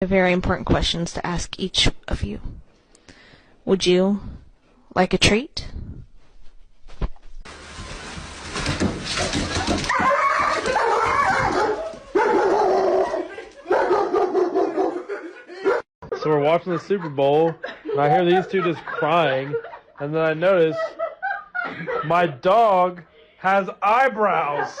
very important questions to ask each of you. Would you like a treat? So we're watching the Super Bowl, and I hear these two just crying, and then I notice my dog has eyebrows.